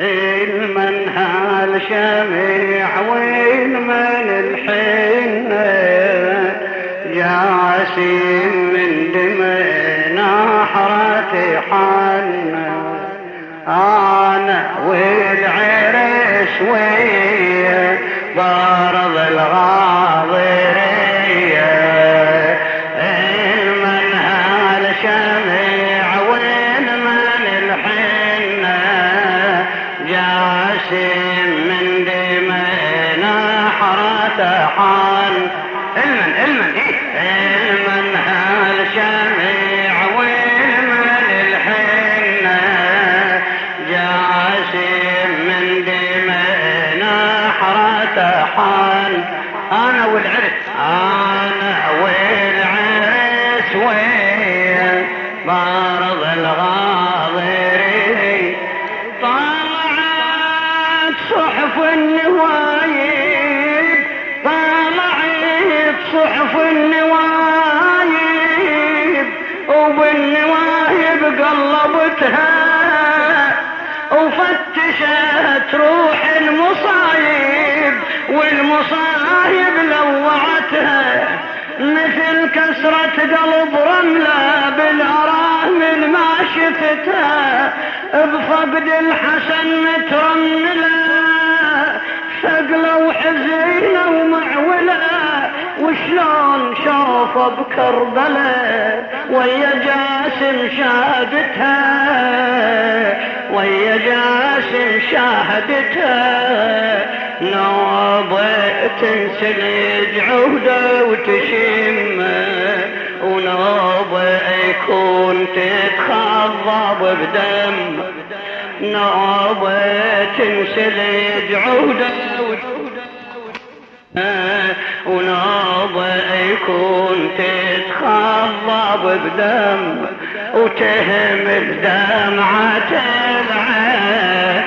المنهال شميع والمن الحنة جاسم من دمع نحرة حنة أنا والعرس ويا بارض الغاضرية المنهال شميع والمن الحنة جاسم من دمع نحرة حنة المنهال شميع والمن الحنة جاسم من دمع نحرة حنة أنا والعرس ويا بارض الغاضري طلعت صحف النوايب صحف النوايب وبالنوايب قلبتها وفتشت روح المصايب والمصايب لوعتها مثل كسرة قلب رملة بالأرامل ما شفتها بفقد الحسن مترملة ثقلة وحزينة ومعولة وشلون شرفة بكربلاء ويا جاسم شاهدتها ويا جاسم شاهدتها نوبة تنسلج عهده وتشمه ونوبة يكون تتخضب بدم نوبة تنسلج عهده ونوبة يكون تتخضب بدم وتهمل دمعة العين